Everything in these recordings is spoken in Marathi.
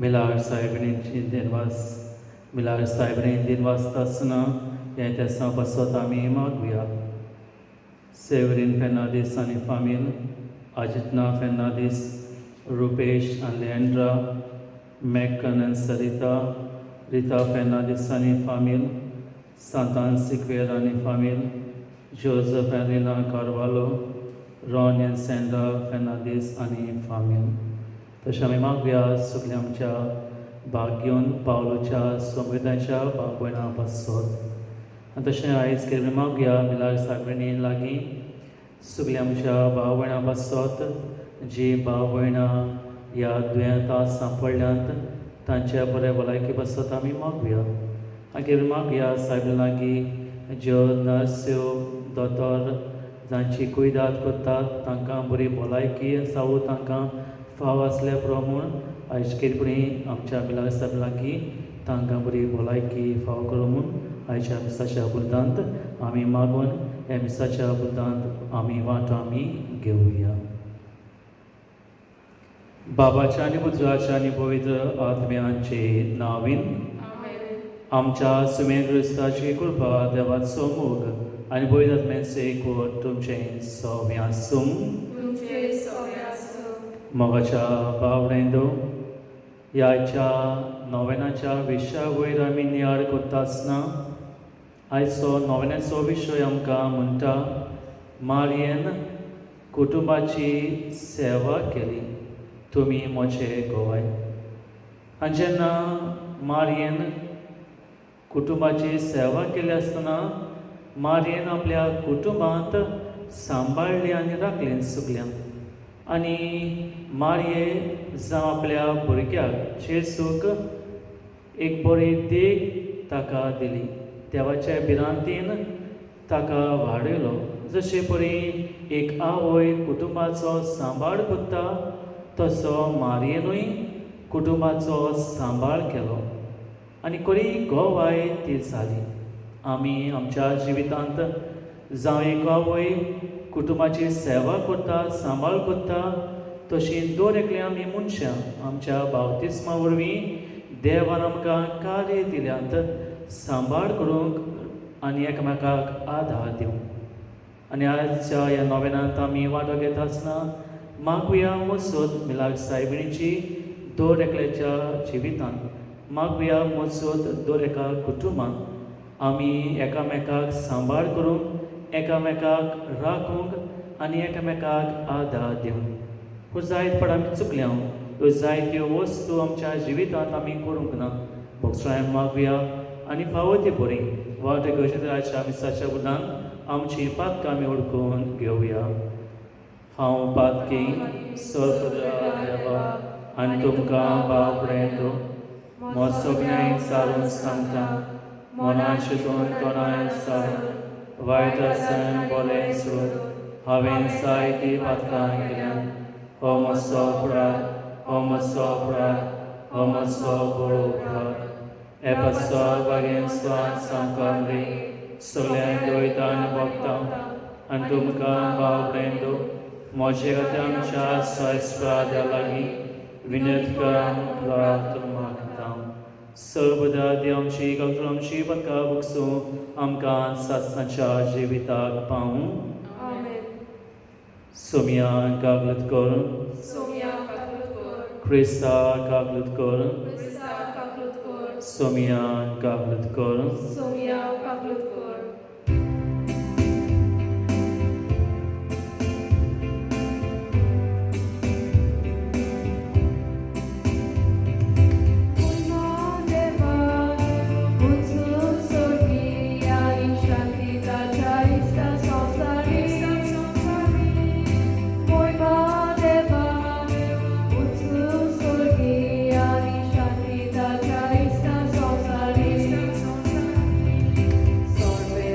मिलार साहेबीन दिन वाचतासतना हें तेसा बसत आमी मागुया. सेवरीन फेर्नांदीस आनी फामील, अजितना फेर्नांदीस, रुपेश आनी लेंड्रा, मेकन आनी सरिता, रिता फेर्नांदीस आनी फामील, सांतान सिक्वेर आनी फामील, जोसेफ आनी रीना कार्वालो, रॉन आनी सेंड्रा फेर्नांदीस आनी फामील. तशें आमी मागुया सगल्या आमच्या भाग घेवन पावलोच्या समुदायाच्या भाव भयणां पासत. आनी तशें आयज केल्लें मागुया मिलार साहेबीणी लागीं सगल्या आमच्या भाव भयणां पासत जी भाव भयणां ह्या दुयेंतां सांपडल्यांत तांचे बरे भलायकी पासत आमी मागुया. आनी मागुया साहेब लागीं ज्यो नर्स्यो दोतोर जांची कुयदाद करतात तांकां बरी भलायकी जावं तांकां फाव आसल्या प्रमाण आयज केरपणी आमच्या मिलार साहेब लागीं तांकां बरी भलायकी फाव करूं म्हूण आयच्या मिसाच्या बुरदांत आमी मागून ह्या मिसाच्या बुरदांत आमी वांटो आमी घेवया. बाबाच्या आनी पुत्राच्या आनी पवित्र आत्म्यांचे नांवीन. आमच्या सुमेर क्रिस्ताची कृपा देवाचो मोग आनी पवित्र आत्म्याचे एकवट तुमचें सगळें आसूं. मोगाच्या बावडेंदो ह्याच्या नोवेनाच्या विशया वयर आमी नियाळ करता आसतना आयचो नोवेनाचो विशय आमकां म्हणटा मारयेन कुटुंबाची सेवा केली तुमी म्हजें गोवाय. आनी जेन्ना मारयेन कुटुंबाची सेवा केली आसतना मारयेन आपल्या कुटुंबांत सांबाळली आनी राखली सगल्यांक. आनी मारये जावं आपल्या भुरग्याक जेजूक एक बरी देख ताका दिली. देवाच्या भिरांतीन ताका वाडयलो. जशे परी एक आवय कुटुंबाचो सांबाळ करता तसो मारयेनूय कुटुंबाचो सांबाळ केलो आनी खरी गोवाय ती जाली. आमी आमच्या जिवितांत जावं एक आवय कुटुंबाची सेवा करता सांबाळ करता तशी दर एकले आमी मनशां आमच्या बावतिस्मा वरवीं देवान आमकां कार्य दिल्यांत सांबाळ करूंक आनी एकामेकाक आदार दिवंक. आनी आयच्या ह्या नोवेनांत आमी वांटो घेता आसतना मागुया मजत मिलार साहेबीणीची दर एकल्याच्या जिवितांत मागुया मजत दर एका कुटुंबांत आमी एकामेकाक सांबाळ करूंक एकामेकाक राखूंक आनी एकामेकाक आदार दिवंक. पूण जायत फावट आमी चुकल्या ह्यो जायत्यो वस्तू आमच्या जिवितांत आमी करूंक ना. भोगसराय मागुया आनी फावो ती बरी वाट घेवचे तराच्या मिसाच्या बुदांत आमची पातकां आमी उडकून घेवया. हांव पातकी सर्वपुत्र देवा आनी तुमकां भाव पळयलो म्हजो सगळें सारून सांगता मनान चिंतून तोंडान सारून वायट रस्त्यान बोलें सोड हांवें जायतीं पातकां केल्यात. हो म्हजो अपराध, हो म्हजो अपराध, हो म्हजो बरो अपराध. हे पासो बागेन स्वाद सांगले सगळ्यांक दोयता आनी भोगता आनी तुमकां भाव पळयलो म्हजे खातीर आमच्या सायस्प्राद्या लागीं विनंती प्रार्थना मागता. सर्वदा ती आमची गांवची आमची बदकां भोगसूं आमकां सासणाच्या जिविताक पावूं. सोमिया कागलत कर क्रिस्ता कागलत कर सोमिया कागलत कर. Sorry.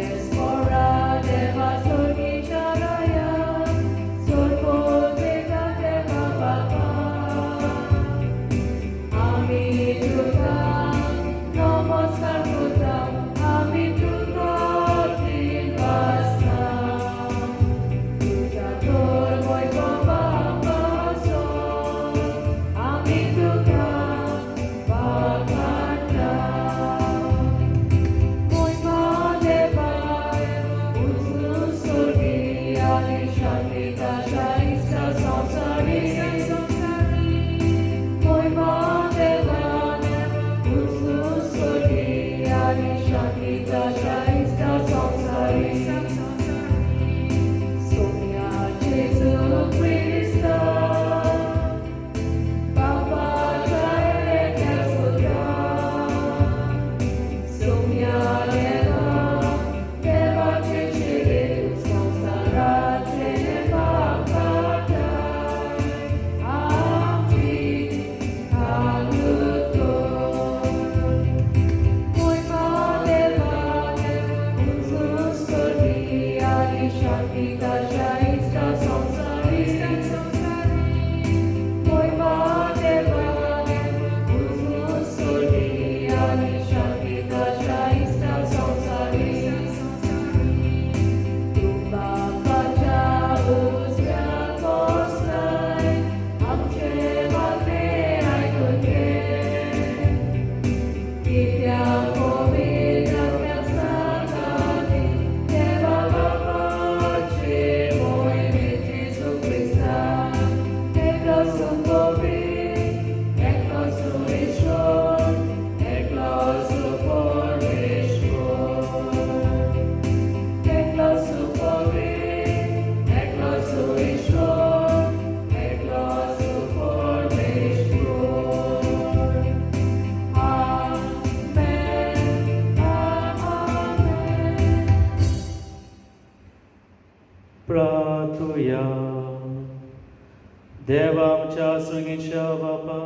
देवा आमच्या सुरगेच्या बापा,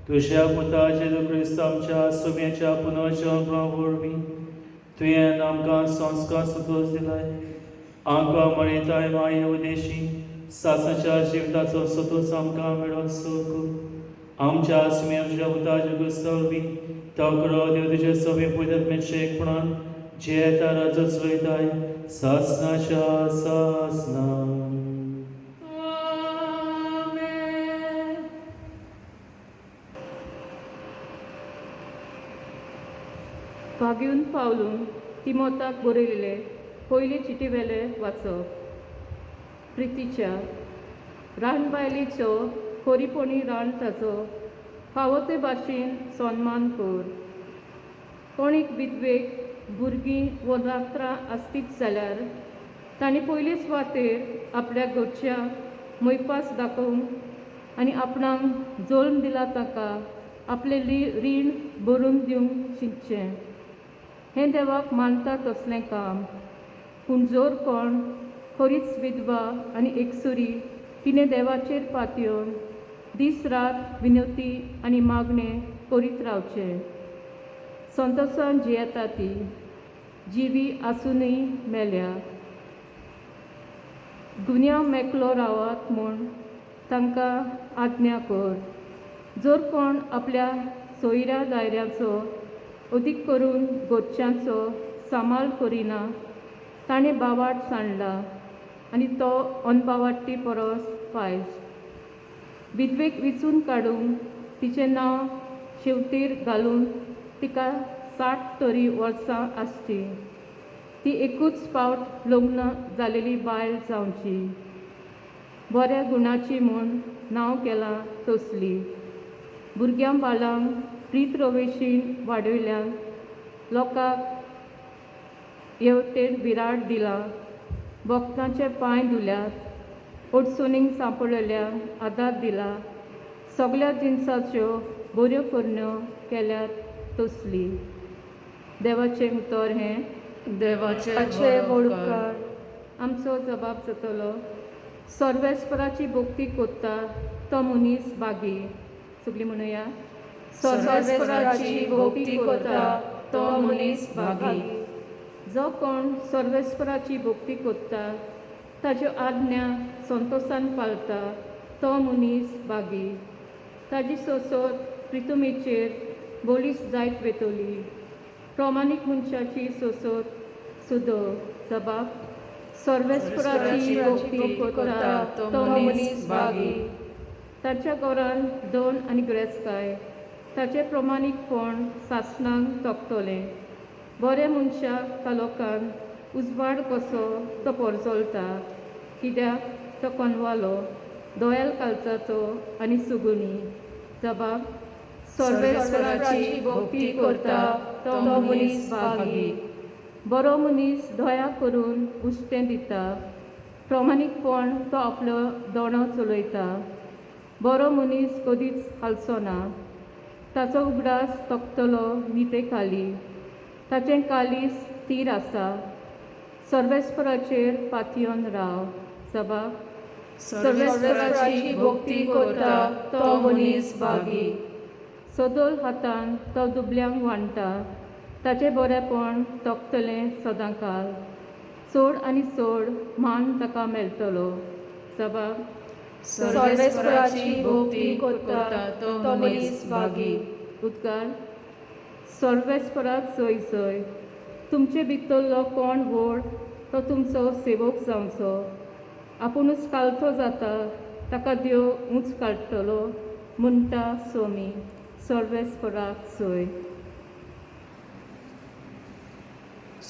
तुझ्या पुता जेजू क्रिस्त आमच्या सुमेच्या पुनर्जन्मा वरवीं तुवें आमकां संस्कार सुतोश दिलाय. आमकां मळयताय माये उदेशी सासाच्या जिविताचो सुतोश आमकां मेळो सोको. आमच्या सुमेच्या पुता जेजू क्रिस्त वरवीं तो करो देव तुजे सवे पवित्रत्म्याचे एकपणान जे तारा चलयताय सासनाच्या सासना. भाग्यून पावलून तिमोथाक बरयलेले पयली चिटी वेले वाचप. प्रितीच्या रानबायलीचो खरीपणी रान ताचो फावो ते भाशेन सन्मान कर. कोणीक विधवेक भुरगीं व रात्रां आसतीत जाल्यार तांणी पयलीच वाटेर आपल्या घरच्या मैपास दाखोवंक आनी आपणाक जल्म दिला ताका आपले रीण भरून दिवंक शिकचें. हें देवाक मानता तसलें काम. पूण जोर कोण खरीच विधवा आनी एकसुरी तिणें देवाचेर पातयेवन दीस रात विनवती आनी मागणें करीत रावचें. संतोशान जियेता ती जिवी आसुनूय मेल्या. गुन्यांव मेकलो रावात म्हूण तांकां आज्ञा कर. जोर कोण आपल्या सोयऱ्या दायऱ्याचो अदीक करून घरच्यांचो सांबाळ करिना ताणें बावाट सांडला आनी तो अनबावाटी परस पायज. विधवेक विचून काडून तिचें नांव शेवटीर घालून तिका 60 तरी वर्सां आसची. ती एकूच फावट लग्न जालेली बायल जावची. बऱ्या गुणाची म्हूण नांव केलां तसली. भुरग्यां बाळांक प्रीत रवेशीन वाडयल्यान लोकांक येवतेर विराट दिला. भक्तांचे पांय धुल्यात. अडचणींक सांपडलेल्यांक आदार दिला. सगळ्या जिन्साच्यो बऱ्यो करण्यो केल्यात तसली. देवाचें उतर हें देवाचे वळखकार. आमचो जबाब जातलो. सर्वेस्पराची भक्ती कोत्ता तो मनीस बागी. सगळीं म्हणुया. सर्वेस्पराची भक्ती कोत्ता तो मनीस बागी. जो कोण सर्वेस्पराची भक्ती कोत्ता ताज्यो आज्ञा संतोशान पाळटा तो मनीस बागी. ताजी सोसोत प्रितुमेचेर बोलीस जायत वेतोली. प्रमाणीक मनशाची सोसोत सुदो. जबाब सर्वेस्पराची भक्ती कोत्ता तो मनीस बागी. ताच्या घरान दोन आनी ग्रेस्काय. ताचे प्रमाणीकपण सासणांक तोखतलें. बरे मनशाक कालोखान उजवाड कसो तो परजळटा. कित्याक तो कोनवालो दोयेल कालचाचो आनी सुगुणी. जबाब सर्वेस्पराची भक्ती करता तो मनीस बागी. बरो मनीस दया करून उश्टें दिता. प्रमाणीकपण तो आपलो दोणो चलयता. बरो मनीस कधीच हालचो ना. ताचो उगडास तोखतलो निते खाली. ताचें कालीस तीर आसा. सर्वेस्पराचेर पातयेवन राव. जबाब सर्वेस्पराची भक्ती करता तो मनीस बागी. सदोल हातान तो दुबल्यांक वांडटा. ताचें बरेपण तोखतलें सदांकाल. चड आनी चड मान ताका मेळटलो. जबाब सर्वेस्पराची भक्ती करता तो मनीस बागी. उद्गार सर्वेस्पराक जय जय. तुमचे भितरलो कोण व्हड तो तुमचो सेवक जावचो. आपुणूच कालचो जाता ताका देव उंच काडटलो म्हणटा सोमी. सर्वेस्पराक जय.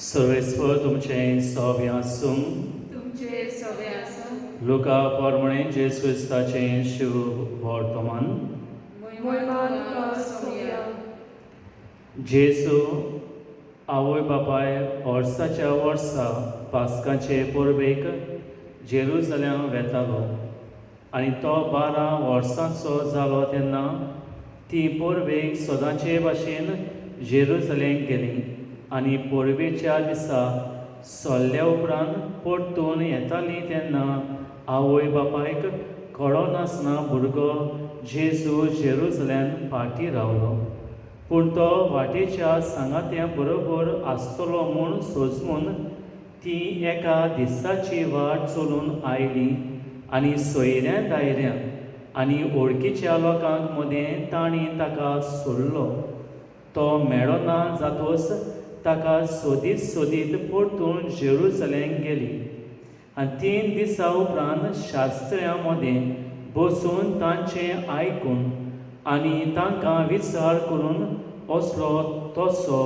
सर्वेस्पर तुमचें सव्य आसूं. तुमचे सवे आसूं. लुका पोरमणें जेजू क्रिस्ताचें शिव वर्तमान. महिमा तुका सोया. जेजू आवय बापाय वर्साच्या वर्सा पास्काचे परबेक जेरुसलेम वेतालो आनी तो 12 वर्सांचो जालो तेन्ना ती परबेक सदांचे भाशेन जेरुसलेम गेली आनी परबेच्या दिसा सोल्ल्या उपरांत परतून येताली तेन्ना आवय बापायक कळो नासना भुरगो जेजू जेरुसलेम फाटीं रावलो. पूण तो वाटेच्या सांगात्या बरोबर आसतलो म्हूण सोजमून ती एका दिसाची वाट चलून आयली आनी सोयऱ्या दायऱ्या आनी वळखीच्या लोकांक मदें ताणी ताका सोडलो. तो मेळो ना जातोच ताका सोदीत सोदीत परतून जेरुसलेम गेली. आनी 3 दिसां उपरांत शास्त्र्यां मदें बसून तांचें आयकून आनी तांकां विचार करून असलो तसो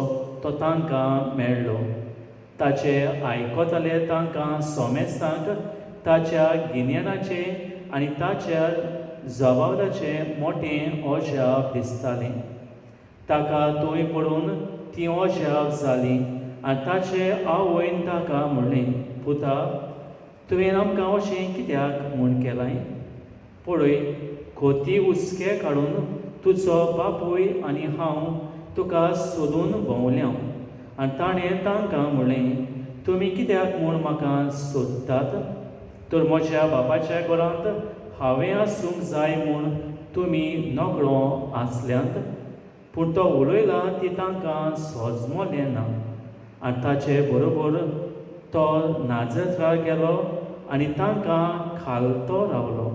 तो तांकां मेळ्ळो. ताचे आयकताले तांकां सोमेस्तांक ताच्या गिन्यानाचें आनी ताच्या जबाबाचें मोटें अजाप दिसतालें. ताका थंय पडून ती अजाप जाली आनी ताचे आवयन ताका म्हणलें, पुता, तुवें आमकां अशें कित्याक म्हूण केलां? पळय, खोती उस्के काडून तुजो बापूय आनी हांव तुका सोदून भोंवल्या. आनी ताणें तांकां म्हणलें, तुमी कित्याक म्हूण म्हाका सोदतात? तर म्हज्या बापाच्या घरांत हांवें आसूंक जाय म्हूण तुमी नकळो आसल्यांत. पूण तो उलयला ती तांकां सोजमोलें ना. आनी ताचे बरोबर तो नाजरात गेलो आनी तांकां खालतो रावलो.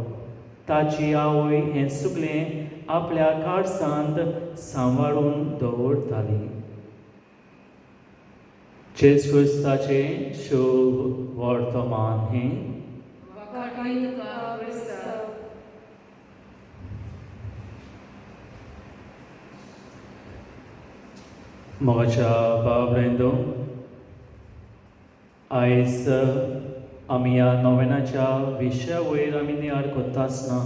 ताची आवय हें सगळें आपल्या काळजांत सांबाळून दवरताली. जेजू क्रिस्ताचें शुभ वर्तमान हें वखाणी तुका क्रिस्ता. मोगाच्या बाबडेंदो, आयज आमी ह्या नोवेनाच्या विशया वयर आमी नियाळ करता आसतना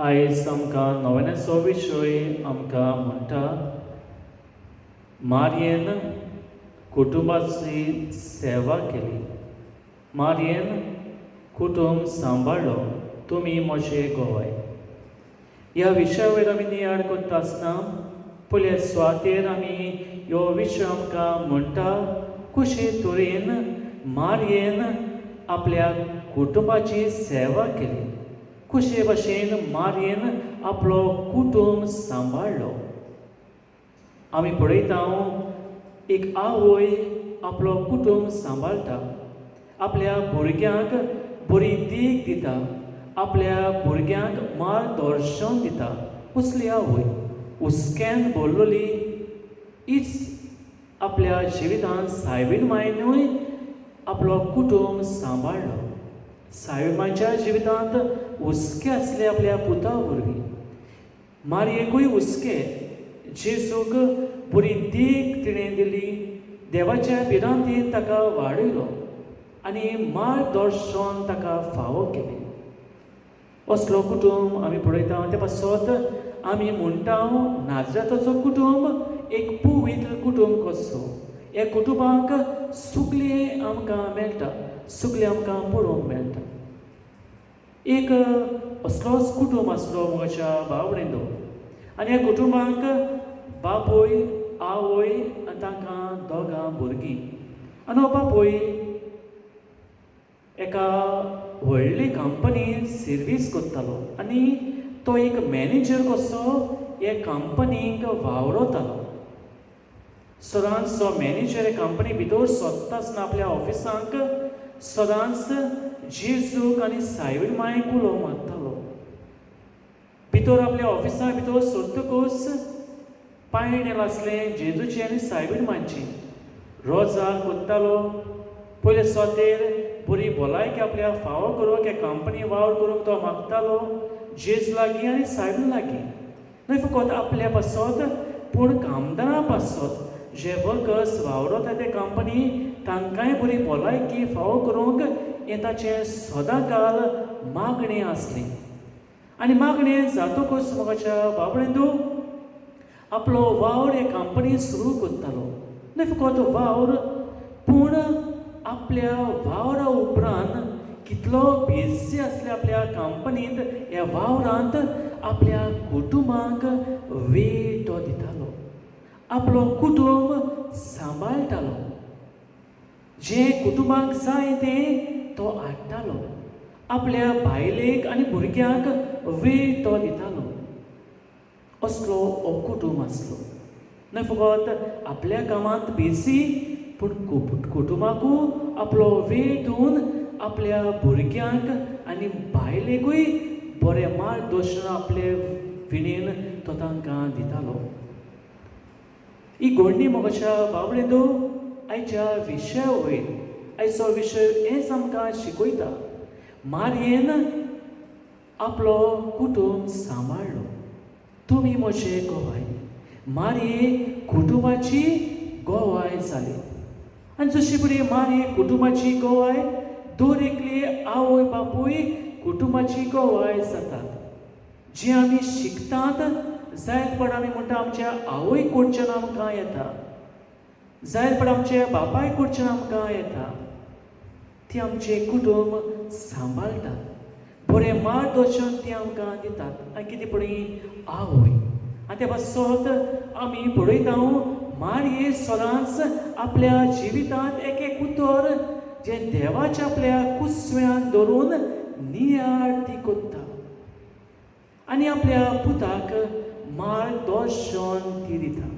आयज आमकां नोवेनाचो विशय आमकां म्हणटा मारयेन कुटुंबाची सेवा केली. मारयेन कुटुंब सांबाळ्ळो, तुमी म्हजे गोवाय. ह्या विशया वयर आमी नियाळ करता आसतना पयले सुवातेर आमी ह्यो विशय आमकां म्हणटा कशे तरेन मारयेन आपल्या कुटुंबाची सेवा केली, कशे भाशेन मारयेन आपलो कुटुंब सांबाळ्ळो. आमी पळयता एक आवय आपलो कुटुंब सांबाळटा, आपल्या भुरग्यांक बरी देख दिता, आपल्या भुरग्यांक मार्गदर्शन दिता. कसली आवय हुस्क्यान भरलेली हीच आपल्या जिवितांत सायबीण मायनूय आपलो कुटुंब सांबाळ्ळो. सायबीणच्या जिवितांत हुस्के आसले आपल्या पुता वरवीं. मारयेकूय हुस्के, जेजूक बरी देख तिणें दिली, देवाच्या भिरांतीन ताका वाडयलो आनी मार्गदर्शन ताका फावो केलें. असलो कुटुंब आमी पळयता. ते पासत आमी म्हणटा नाजराताचो कुटुंब एक पवित्र कुटुंब कसो. ह्या कुटुंबाक सगळें आमकां मेळटा, सगळें आमकां पळोवंक मेळटा. एक असलोच कुटुंब आसलो म्हज्या बावडेंदो. आनी ह्या कुटुंबाक बापूय, आवय आनी तांकां दोगां भुरगीं. आनी हो बापूय एका व्हडले कंपनींत सर्वीस करतालो आनी तो एक मॅनेजर कसो हे कंपनीक वावरतालो. सदांच तो मॅनेजर हे कंपनी भितर सोदता आसतना आपल्या ऑफिसांक सदांच जेजूक आनी सायबीण मांयक उलो मारतालो. भितर आपल्या ऑफिसा भितर सोदतकूच पायणे आसलें जेजूचें आनी सायबीण मांयचें. रोजार कोत्तालो. पयले सुवातेर बरी भलायकी आपल्या फावो करूंक हे कंपनी वावर करूंक तो मागतालो जेजू लागीं आनी सायबीण लागीं. न्हय फकत आपल्या पासत पूण कामदारां पासत जे वर्कर्स वावरता ते कंपनी तांकांय बरी भलायकी फावो करूंक हें ताचें सदांकाल मागणें आसलें. आनी मागणें जातकूच म्हाज्या बाबडेंदो आपलो वावर हे कंपनी सुरू करतालो. न्हय फकत वावर पूण आपल्या वावरा उपरांत कितलो बिजी आसले आपल्या कंपनींत ह्या वावरांत आपल्या कुटुंबाक वेळ तो दितालो, आपलो कुटुंब सांबाळटालो. जें कुटुंबाक जाय तें तो हाडटालो. आपल्या बायलेक आनी भुरग्यांक वेळ तो दितालो. असलो हो कुटूंब आसलो. न्हय फकत आपल्या कामांत बिजी, पूण कुटुंबाकू आपलो वेळ दिवन आपल्या भुरग्यांक आनी बायलेकूय बरें मार्गदर्शन आपले विणेन तो तांकां दितालो. ही घोडणी मोगाच्या बावडेंदो आयच्या विशया वयर आयचो विशय हेंच आमकां शिकयता. मारयेन आपलो कुटूंब सांबाळ्ळो. तुमी म्हजे गोवाय. मारये कुटुंबाची गोवाय जाली. आनी जशी बरी मारये कुटुंबाची गोवाय, दर एकली आवय बापूय कुटुंबाची गोवाय जातात. जे आमी शिकतात जायतपण आमी म्हणटा आमच्या आवय कडच्यान आमकां येता, जायतपण आमच्या बापाय कडच्यान आमकां येता. ती आमचें कुटूंब सांबाळटात, बरें मार्गदर्शन ती आमकां दितात. आनी कितें पळय आवय. आनी त्या पासत आमी पळयता मारये सदांच आपल्या जिवितांत एक एक उतर जें देवाच्या आपल्या कुसव्यान धरून नियाळ ती कोत्ता. आनी आपल्या पुताक मार्गदर्शन ती दिता.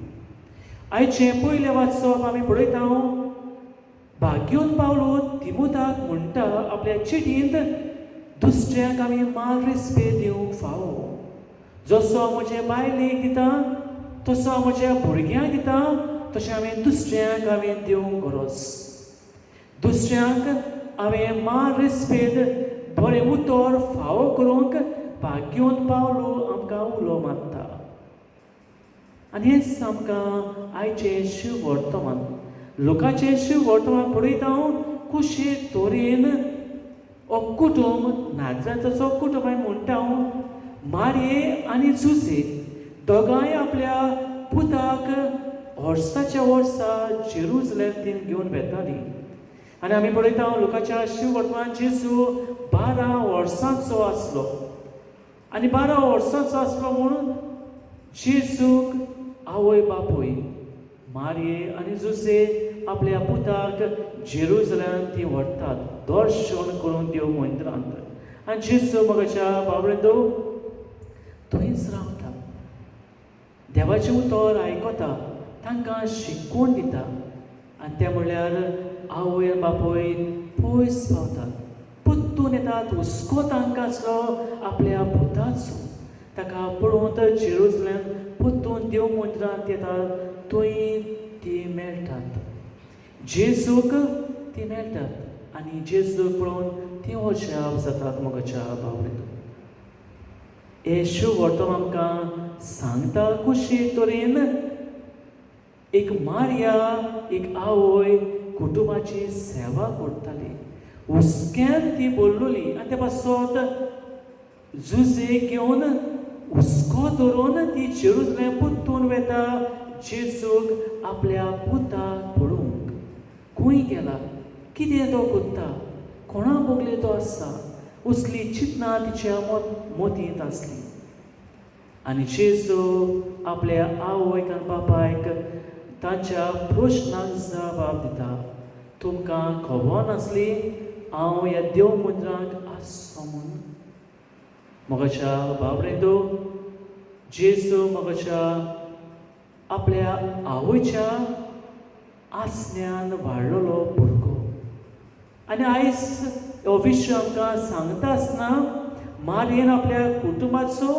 आयचें पयलें वाचप आमी पळयता भाग्योन पावलो तिमुताक म्हणटा आपल्या चिटींत, दुसऱ्याक आमी माल रिस्पेद दिवंक फावो. जसो म्हजे बायलेक दिता तसो हांव म्हज्या भुरग्यांक दिता, तशें हांवें दुसऱ्यांक हांवें दिवंक गरज. दुसऱ्यांक हांवें मान रिस्पेद बरें उतर फावो करूंक भाग्योन पावलो आमकां उलो मारता. आनी हेंच आमकां आयचें शिव वर्तमान, लोकाचें शिव वर्तमान पळयता कुशी तोरेन हो कुटूंब, नाजराचो कुटूंब हांवें म्हणटा मारये आनी जुजे दोगांय आपल्या पुताक वर्साच्या वर्सा जेरुसलेम घेवन वेतालीं. आनी आमी पळयता लोकाच्या शिव वर्तमान जेजू 12 वर्सांचो आसलो. आनी 12 वर्सांचो आसलो म्हणून जेजूक आवय बापूय मारये आनी जुसे आपल्या पुताक जेरुसलेम ती व्हरतात दर्शन करून देव मंदिरांत. आनी जेजू मोगाच्या बाबडेंदो थंयच रावता, देवाचें उतर आयकता, तांकां शिकवण दिता. आनी ते म्हणल्यार आवय बापूय पयस पावतात, परतून येतात. हुस्को तांकां आसलो आपल्या पुताचो. ताका पळोवन जेरुसलेम परतून देव मंदिरांत येतात. थंय ती मेळटात, जेजूक ती मेळटात आनी जेजूक पळोवन ती ओशाव जातात. मोगाच्या बावडेंदो हे शिव वर्तमान आमकां सांगता कुशी तरेन एक मारया, एक आवय कुटुंबाची सेवा करताली. हुस्क्यान ती बोल्लोली आनी त्या पासत जुजे घेवन हुस्को धरून ती जेरुसलेम परतून वेता जेजूक आपल्या पुताक पळोवंक. खंय गेला, कितें तो कोत्ता, कोणा बोगले तो आसा, असली चिंतना तिच्या मोतींत आसली. आनी जेजू आपल्या आवयक आनी बापायक तांच्या प्रश्नांक जबाब दिता. तुमकां खबर नासली हांव ह्या देव मंदिरांत आसो म्हूण? मोगाच्या बाबडेंदो जेजू मोगाच्या आपल्या आवयच्या आसण्यान वाडलेलो भुरगो. आनी आयज हो विशय आमकां सांगता आसतना मारयेन आपल्या कुटुंबाचो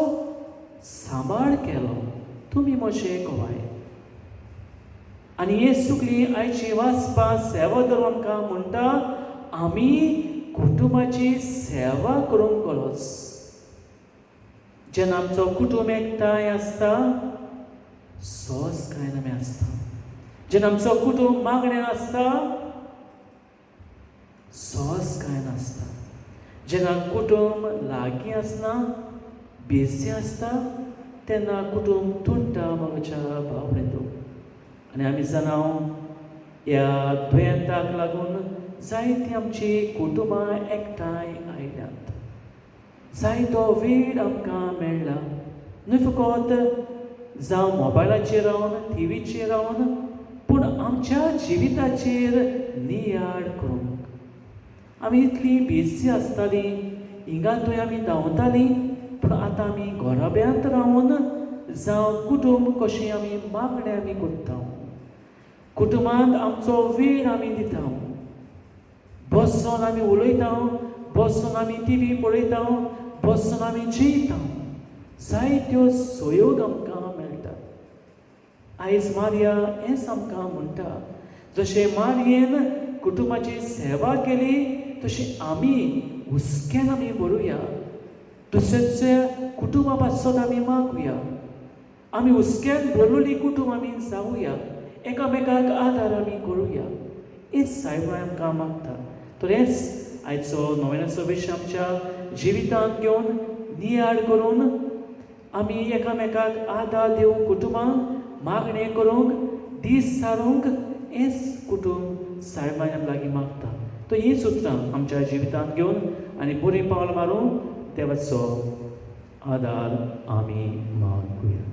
सांबाळ केलो. तुमी म्हजे गोवाय. आनी हे सगळी आयची वाचपा सेवा धरून आमकां म्हणटा आमी कुटुंबाची सेवा करूंक गरज. जेन्ना आमचो कुटूंब एकठांय आसता सहज कांय नमे आसता. जेन्ना आमचो कुटूंब मागण्यांत आसता सहज कांय नासता. जेन्ना कुटूंब लागीं आसना, बिजी आसता, तेन्ना कुटूंब तुंटा मोगाच्या बावडेंदो. आनी आमी जाणा ह्या दुयेंताक लागून जायतीं आमची कुटुंबां एकठांय आयल्यात. जायतो वेळ आमकां मेळ्ळा, न्हय फकत जावं मोबायलाचेर रावन, टीव्हीचेर रावन, पूण आमच्या जिविताचेर नियाळ करूंक. आमी इतलीं बिजी आसतालीं हिंगा थंय आमी धांवतालीं पूण आतां आमी घराब्यांत रावून जावं कुटूंब कशें आमी मागणें आमी कोत्ता कुटुंबांत आमचो वेळ आमी दिता बसून आमी उलयता बसून आमी टी.व्ही. पळयता बसून आमी जेयता जायत्यो सोयोग आमकां मेळटात आयज मारया हेंच आमकां म्हणटा जशें मारयेन कुटुंबाची सेवा केली तशी आमी हुस्क्यान आमी भरुया दुसऱ्याच्या कुटुंबा पासत आमी मागुया आमी हुस्क्यान भरलेली कुटुंब आमी जावुया एकामेकाक आदार आमी करुया हीच सायबाय आमकां मागता तर हेंच आयचो नोवेनाचो विशय आमच्या जिवितांत घेवन नियाळ करून आमी एकामेकाक आदार दिवंक कुटुंबांक मागणें करूंक दीस सारूंक हेंच कुटुंब सायबाय आमचे लागीं मागता तो हीच उतरां आमच्या जिवितांत घेवन आनी बरी पावल मारूंक देवाचो आदार आमी मागुया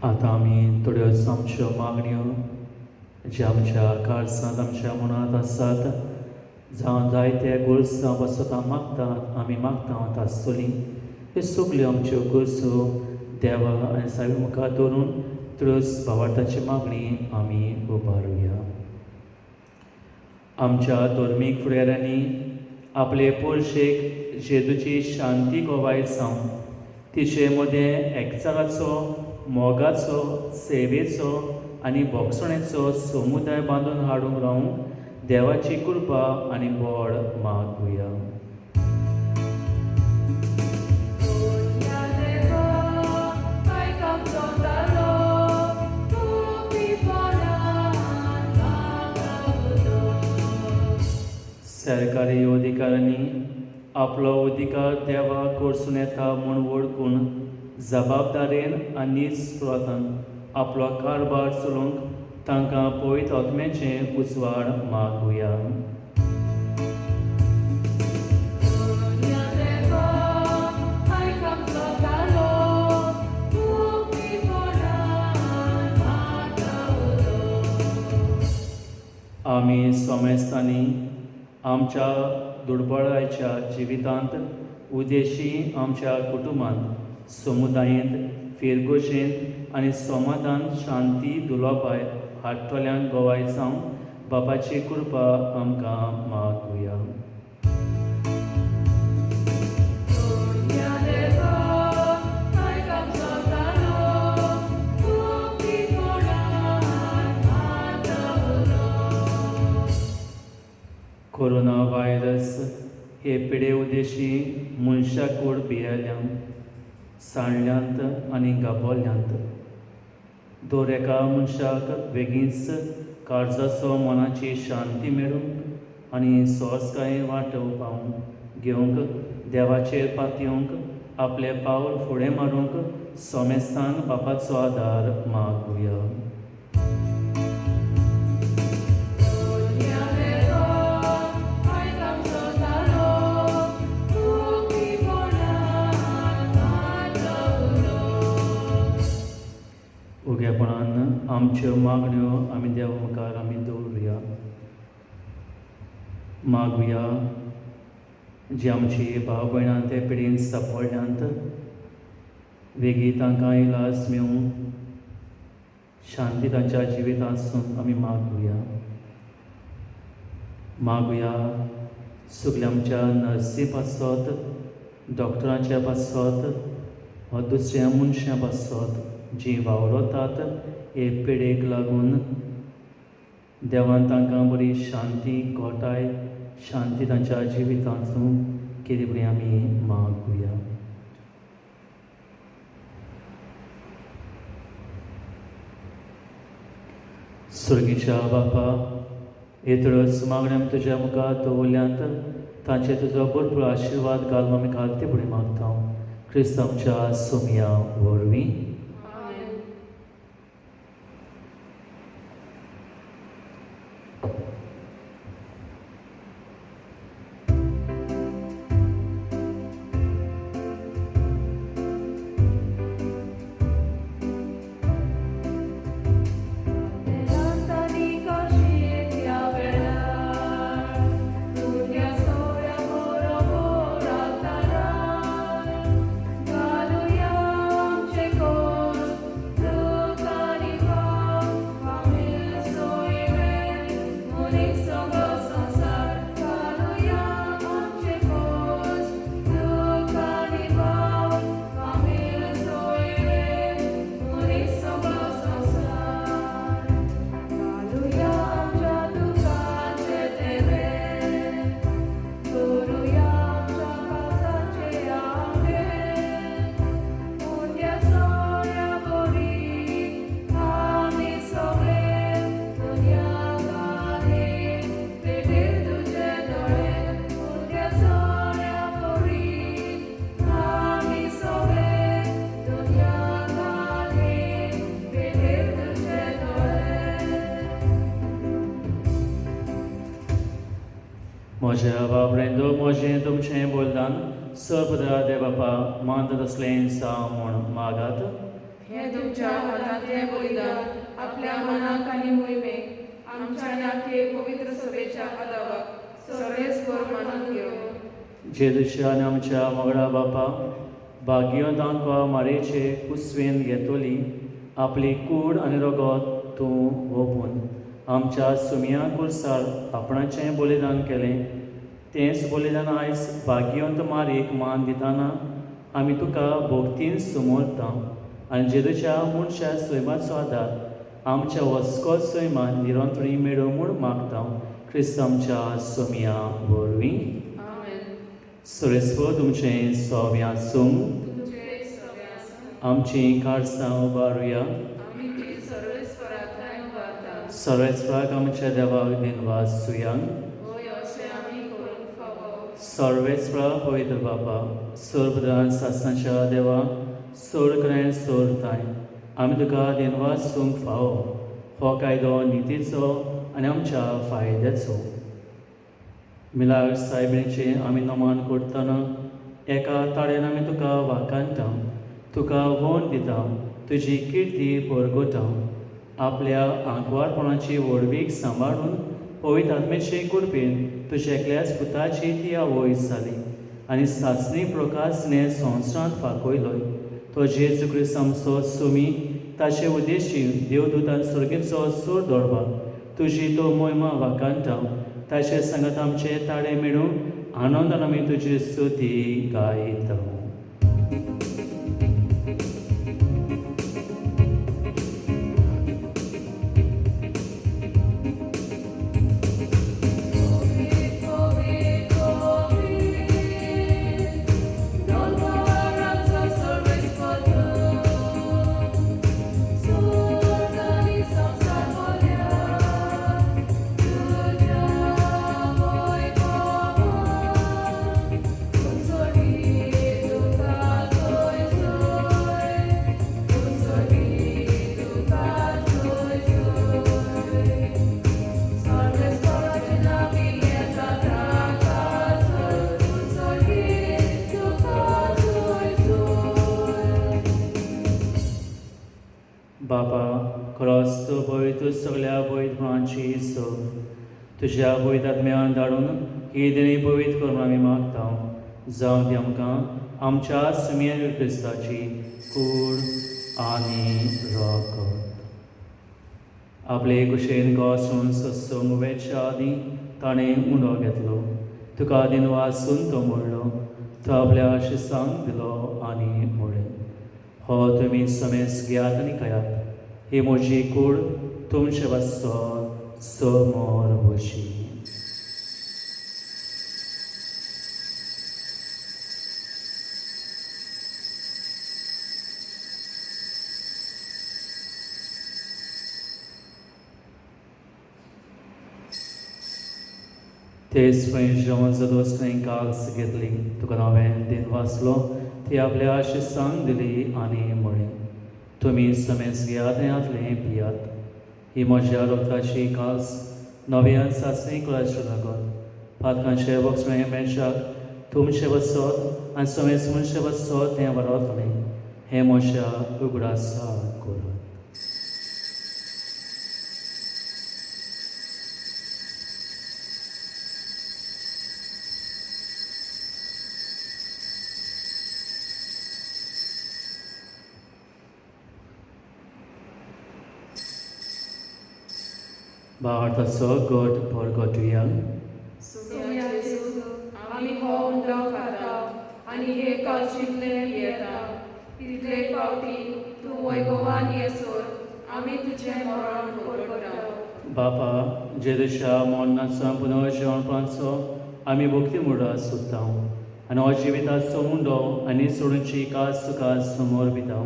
आतां आमी थोड्यो आमच्यो मागण्यो ज्या आमच्या काळजांत आमच्या मनांत आसात जावं जायते गरजो बसत मागतात आमी मागता आसतलीं ह्यो सगल्यो आमच्यो गरजो देवा आनी सायबा मुखार दवरून तुळस भावार्थाची मागणी आमी उबारुया आमच्या धर्मीक फुडाऱ्यांनी आपले पोरशेक जेजूची शांती गोवाय जावं तिचे मदें एकचाराचो मोगाचो सेवेचो आनी भोगसणेचो समुदाय बांदून हाडूंक रावंक देवाची कृपा आनी बोड मागुया सरकारी अधिकाऱ्यांनी आपलो अधिकार देवा करसून येता म्हूण वळखून जबाबदारेन आनी निस्वार्थान आपलो कारभार चलोवंक तांकां पवित्र आत्म्याचें उजवाड मागुया आमी सोमेस्तांनी आमच्या दुर्बळाच्या जिवितांत उदेशी आमच्या कुटुंबांत समुदायांत फिरगोशेंत आनी समाधान शांती दुलोबाय हाडटल्यांक गोवाय जावं बापाची कृपा आमकां मागुया कोरोना व्हायरस हे पिडे उदेशी मनशाक कूड भियेल्यांत साणल्यांत आनी गाबोल्यांत दर एका मनशाक बेगीनच काळजाचो मनाची शांती मेळूंक आनी सोर्सकाय वांटो पावूंक घेवंक देवाचेर पातयेवंक आपले पावल फुडें मारूंक सोमेस्तान बापाचो आदार मागुया उगेपणान आमच्यो मागण्यो आमी देवा मुखार आमी दवरुया मागुया जी आमची भाव भयणां ते पिडीन सांपडल्यांत वेगळी तांकां इलाज मेळूं शांती तांच्या जिवितांतसून आमी मागुया सगल्या आमच्या नर्सी पासत डॉक्टरांच्या पासत वा दुसऱ्या मनशां पासत जी वावरतात हे पिडेक लागून देवान तांकां बरी शांती घोटाय शांती तांच्या जिवितांतून केली बरी आमी मागुया स्वर्गीच्या बापा येतळच मागण्या तुज्या मुखार दवरल्यांत तांचे तुजो भरपूर आशिर्वाद घाल आमी घालते फुडें मागता क्रिस्त आमच्या सोमया वरवीं म्हज्या बाबडेंदो म्हजें तुमचें बोलदान सपदा दे बापा मानत असलें सा म्हूण मागात. हे तुमच्या हातांतलें बलिदान आपल्या मनाक आनी मोहिमेक आमच्या नाते पवित्र सभेच्या आदाराक सर्वेस्वर मानून घेवन जेजूच्या आनी आमच्या मोगडा बापा भाग्य तांकां मारेचे कुसवेन घेतली आपली कूड आनी रगत तूं ओपून आमच्या सुमिया कुर्सार आपणाचें बलिदान केलें. तेंच बलिदान आयज भाग्यवंत मारेक मान दितना आमी तुका भोगतीन सुमोरता आनी जेजूच्या मुनशा सैमाचो आदार आमच्या वस्को सैमान निरंतरी मेळो म्हूण मागता. क्रिस्त आमच्या सुमिया वरवीं. आमेन. सुरेस्व तुमचें सोव्या सूंग तुमचे सगळ्यांक आमची काळसां उबारुया. आमी ती सर्वेस्वराक उबारता. सर्वेस्वराक आमच्या देवाक दिनवास सुयांग. होय अशें आमी करूंक फावो. सर्वेस्वरा पवित्र बापा सर्वप्रधान सासनाच्या देवा सोड करें सोडताय आमी तुका दिनवास सूंक फावो. हो कायदो नितीचो आनी आमच्या फायद्याचो. मिलाग सायबीणेचें आमी नमान करतना एका ताळेन आमी तुका वाकांता तुका वोन दिता तुजी किर्ती परगोता. आपल्या आंकवारपणाची व्हडवीक सांबाळून पवित्र आत्मेचे कुरपेन तुज्या एकल्याच पुताची ती आवय जाली आनी सासणी प्रकाशने संवसारांत फाकोयलोय. तो जेजू क्रिस्त आमचो सुमी ताचे उद्देशी देवदूतान सर्गेचो सूर दवरपाक तुजी तो मोहिमा वाकांता. ताचे सांगात आमचे ताळे मेळून आनंदान आमी तुजी स्तुती गायता. बाबा खरोच तूं पवित्र सगळ्या पवित्रांची सोड तुज्या पवित्र आत्म्यान धाडून ही दिणी पवित्र करून आमी मागता. जावं ती आमकां आमच्या सुमिया क्रिस्ताची कूड आनी रगत. आपले कुशेन घोसून सत्संग वेच्या आदीं ताणें उंडो घेतलो. तुका दिनवासून तो म्हणलो. तो आपल्या शिसांक दिलो आनी म्हणलें हो तुमी समेस घेयात आनी खायात. ही म्हजी कूड तुमचे वाचो समोर बशी. तेच पळय जेवण जातोच थंय काल्स घेतली. तुका हांवें दिन वाचलो ती आपल्या शिसांक दिली आनी म्हळें तुमी समेस घेयात आनी आतलें पियात. ही म्हज्या रोगताची काल्स नव्या सासणी कुळाचे लागत. पातकांचे वखसणें मेळशाक तुमचे वचत आनी समेस मनशे वचत तें वरतलें. हें म्हज्या उगडासा करात. भारताचो गोड परगटुया. सुमिया जेजू आमी हो उंडो खाता आनी हे काळशिंतले पियेता. तितले फावटी तूं वैभवान येसोर आमी तुजें मरण परगटा. बापा जेजूच्या मरणाचो पुनर्जीवनपणाचो आमी भक्ती मुडात सोदता आनी हो जिविताचो उंडो आनी सोडूंची काज सुखास समोर भिता.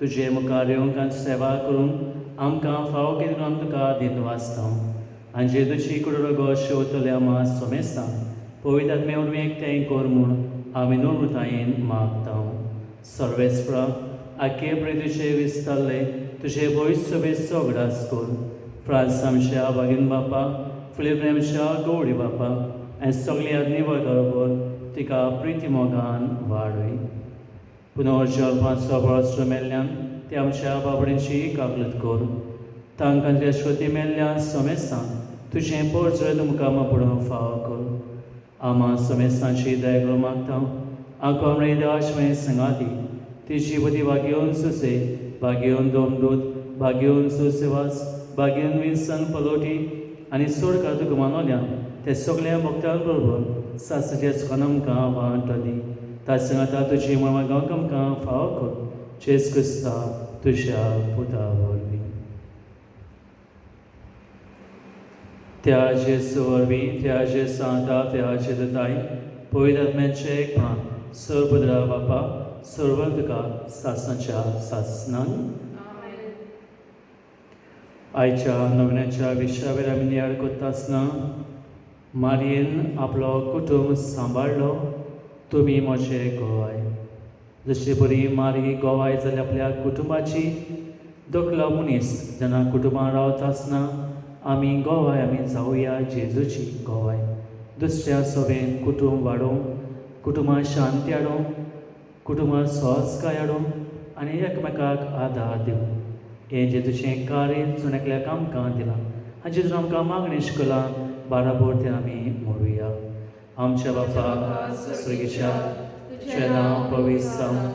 तुजे मुखार येवंक आनी सेवा करून आमकां फावो केलें आमी तुका दिन वाचता आनी जेजूची कुडरगो शेवतल्या मा सोमेसा पवित्र आत्मे वरवीं एकठांय कर म्हूण आमी नम्रतायेन मागता. सर्वेस्परा आख्खे प्रेतीचे विस्तारले तुजे भविश्य सभेचो उगडास कर. फ्रांस आमच्या बागीन बापा फिलिप आमच्या गवळी बापा आनी सगळ्या निवळ बरोबर तिका प्रिती मोगान वाडय. पुनर्जल्माचो बळस्त्र मेल्ल्यान ते आमच्या बाबडेची कागलत कर. तांकां तुज्या श्रोती मेल्ल्या समेस्तां तुजें पोरजळ तुमकां पडून फाव कर. आमा समेस्तांची दया करून मागता. आंकोमळे देवाश्मय संगाती तिची बदी भाग्योन सुसे, भाग्योन दोमदूत, भाग्योन सुसेवास, भाग्योन विन्सन पलोटी आनी सोड तुका मानवल्या ते सगळ्या भक्तां बरोबर सासच्या सुखान आमकां वांट दी. ताचे आतां तुजी मळमागांक आमकां फाव कर. जेस क्रिस्ता तुज्या पुता वरवीं. त्या जेसू वरवीं, त्या जेसू आतां, त्या जेदताय पवित्र आत्म्याचें एकपणान सर्वपुत्रा बापा सर्व तुका सासनाच्या सासनान. आयच्या नवऱ्याच्या विश्वावेर आमी नियाळ करता आसतना मारयेन आपलो कुटूंब सांबाळलो. तुमी म्हजें गोवाय. जशी बरी मारी गोवाय जाल्यार आपल्या कुटुंबाची दोखलो मनीस जेन्ना कुटुंबान रावता आसतना आमी गोवाय आमी जावया जेजूची गोवाय. दुसऱ्या सभेन कुटुंब वाडोवंक, कुटुंबांत शांती हाडूंक, कुटुंबांत सोजकाय हाडूंक आनी एकमेकाक आदार दिवंक हें जेजूचें कार्य चुणेकल्याक आमकां दिलां. आनी जेजून आमकां मागणी शिकयलां बाराबोर तें आमी म्हणुया. आमच्या बापा स्वर्गीच्या तुजें नांव पवित्र जावं,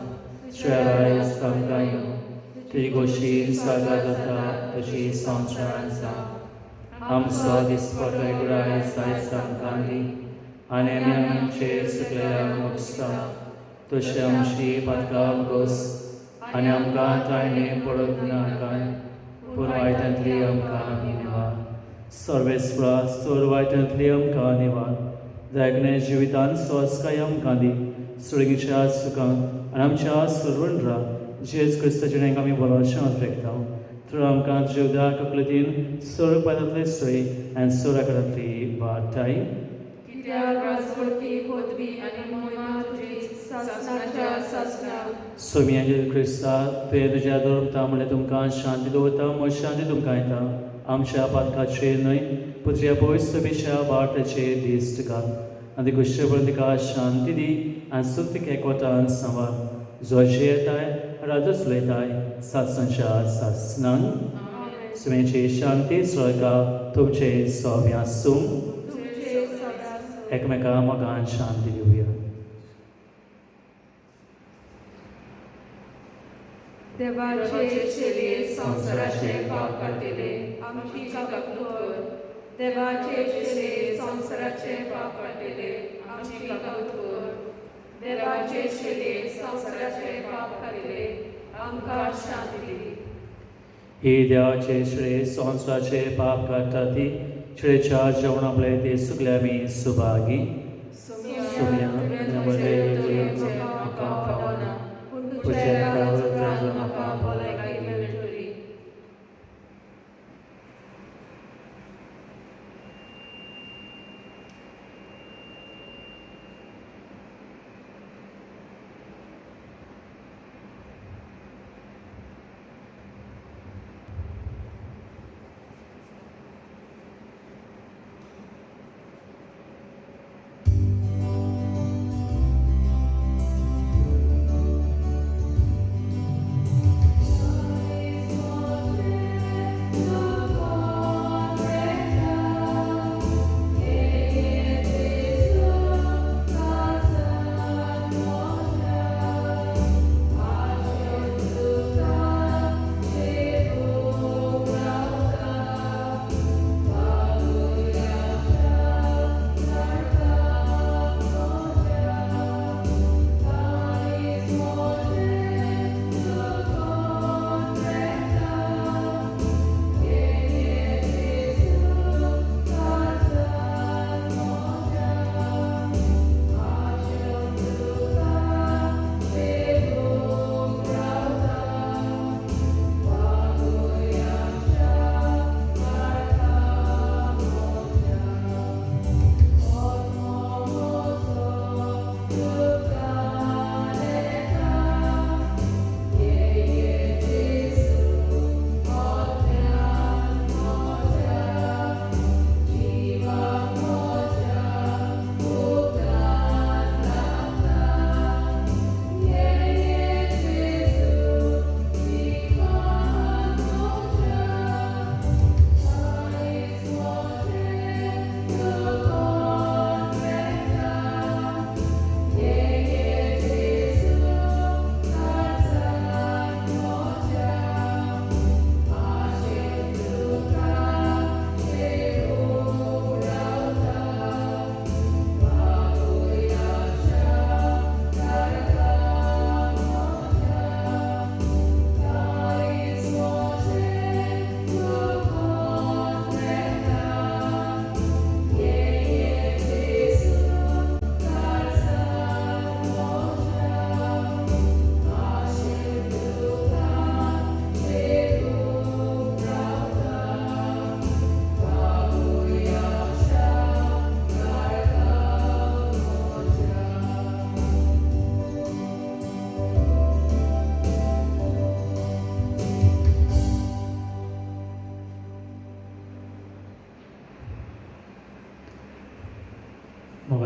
तुजें राज आमकां येवं, तुजी गोशी स्वर्गांत जाता तशी संवसारांत जावं. आमचो दिसपट्टो आयज आमकां दी आनी आमी आमचे चुकलेल्यांक मोगता तशें आमची पातकां घोस आनी आमकां ताळणे पडोवंक नाकाय पूण वायटांतली आमकां निवार. सर्वेस्परा चड वायटांतली आमकां निवार. जायकणे जिवितान सोजकाय आमकां दी. स्वर्गीच्या सुखान आनी आमच्या सर्वंड्रा जेज क्रिस्ताचे नांवान आमी भरोशा फेकता. तर आमकां जेवदा कपलतीन सोर पादांतले स्टोरी आनी सोराकारांतली वाटाय. कित्याक राजवटी पदवी आनी महिमा तुजी सासनाच्या सासना. सोम्या जेजू क्रिस्ता तुवें तुज्या दवरता म्हणल्यार तुमकां शांती दवरता म्हूण शांती तुमकां येता. आमच्या पातकाचेर न्हय पुत्र्या पवित्र सभेच्या बाटाचेर दिश्ट घाल आनी गुश्यभर तिका शांती दी आनी सुख तिका एकवटान सांबाळ. जो जे येताय राजूच उलयताय सासनाच्या सासनान. सुमेची शांती सळका तुमचे सोव्या सूम. एकमेका मोगान शांती दिवया. देवाचे शेले संसाराचे पाप काटिले आमची काकूत कर. देवाचे शेले संसाराचे पाप काटिले आमची काकूत कर. देवाचे शेले संसाराचे पाप काटिले आमकां शांती दी. ही देवाचे श्रेय संवसाराचे पाप काडटा ती श्रेच्या जेवण आपले ते सुकल्या आमी सुभागी. सुम्या म्हाका फावना तुज्या काळजांत म्हाका भलायकी मेळटली.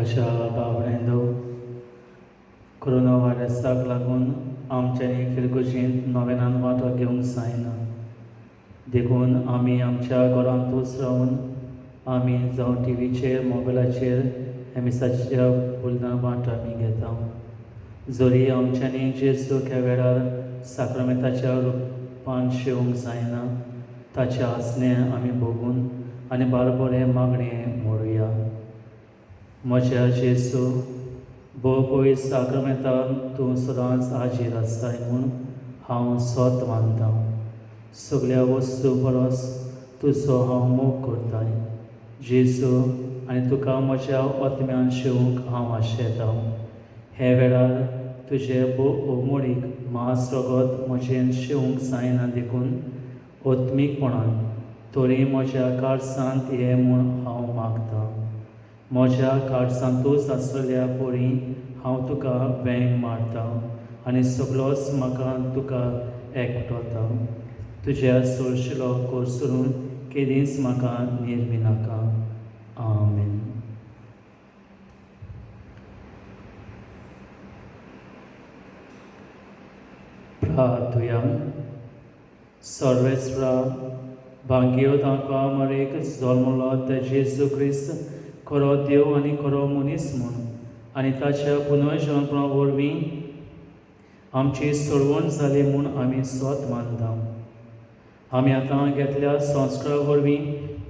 प्रियाच्या बावडेंदो कोरोना व्हायरसाक लागून आमच्यांनी फिरगुजींत नोवेनान वांटो घेवंक जायना देखून आमी आमच्या घरांतूच रावन आमी जावं टीव्हीचेर मोबायलाचेर एमिसाच्या बुलना वांटो आमी घेता जरी आमच्यांनी जेजू ह्या वेळार साक्रमेंताच्या रूपान शेवंक जायना ताचे आसने आमी भोगून आनी बारबरे मागणें मोडुया म्हज्या जेजू भोव पयस साक्रमेंतान तूं सदांच हाजीर आसताय म्हूण हांव सोत मानतां सगळ्या वस्तू परस तुजो हांव मोग करताय जेजू आनी तुका म्हज्या ओतम्यान शेवंक हांव आशेतां हे वेळार तुजे मोडीक मास रगत म्हजें शेवंक जायना देखून ओत्मीकपणान तोरी म्हज्या कारसांत ये म्हूण हांव मागतां म्हज्या कारसांतूच आसलेल्या पोरी हांव तुका वेंग मारतां आनी सगळोच म्हाका तुका एकवटता तुज्या सोळशिलो कोसरून केदींच म्हाका निर्मी नाका आमेन प्रार्थुया सर्वेस्रा भांग्यो तांकां मरेक जल्मलो ते जेजू क्रिस्त खरो देव आनी खरो मनीस म्हूण आनी ताच्या पुनर्जन्मा वरवीं आमची सोडवण जाली म्हूण आमी सोत मानता आमी आतां घेतल्या संस्कारा वरवीं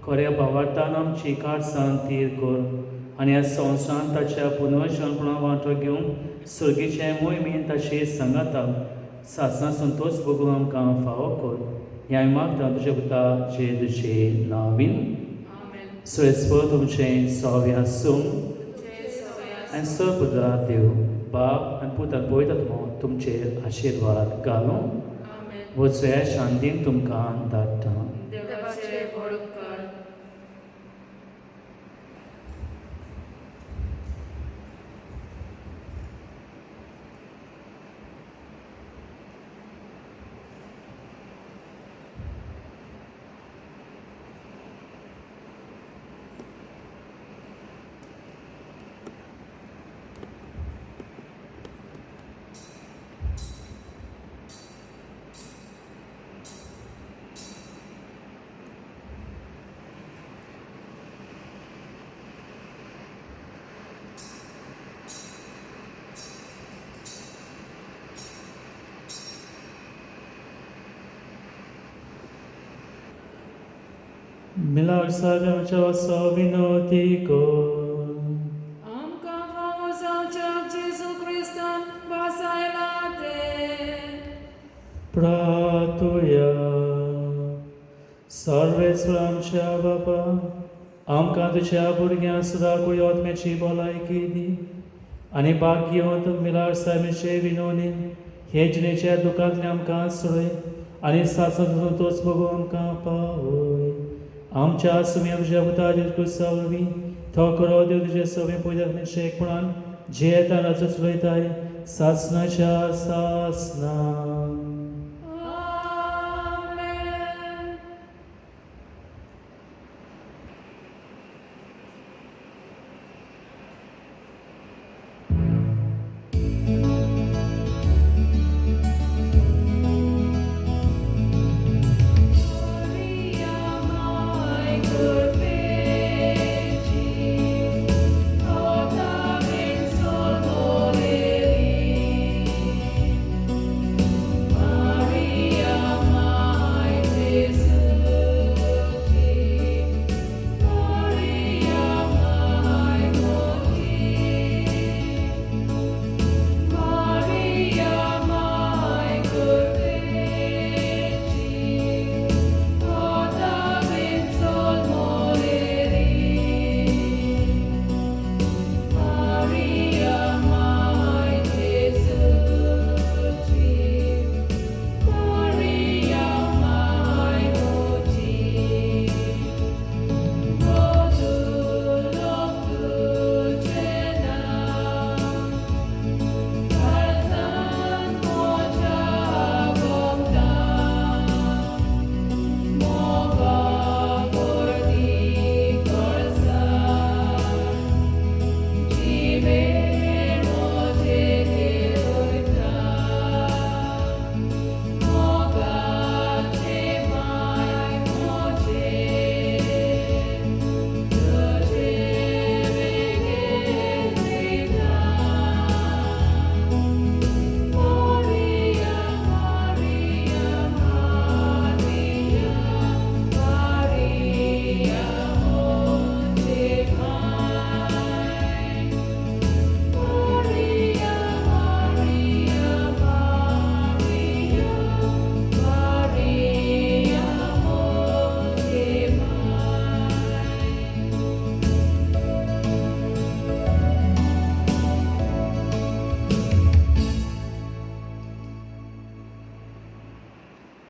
खऱ्या भावार्थान आमची कारसां तीर कर आनी ह्या संवसारांत ताच्या पुनर्जन्मा वांटो घेवंक सर्गीचे मोहिमेंत ताची सांगाता सासना संतोश भोगून आमकां फावो कर ह्या मागता तुज्या पुता जेजूचे नांवीन सोयस्पर तुमचें सव्या आसूं आनी सर्वपुत्रा देव बाप आनी पुताक पळयता तुमचेर आशिर्वाद घालूं वचूया शांतीन तुमकां धाडटा मिलार सागाच्या वसो विनोती कर आमकां फावो जावच्या जेजू क्रिस्तान बसायला ते प्रार्थुया सर्वेस्वर आमच्या बापा आमकां तुज्या भुरग्यांक सदां कुयोत्म्याची भलायकी दी आनी भाग्योत मिलार साहेबाचे विनोदीन हे जिणेच्या दुखांतले आमकां सोडय आनी सासत तोच बगू आमकां पावय आमच्या सुम्या तुज्या पुता जेजूसा वरवीं तो करो देव तुजे सगळे पयल्या शेकपणान जे येता राजो चलयताय सासनाच्या सासना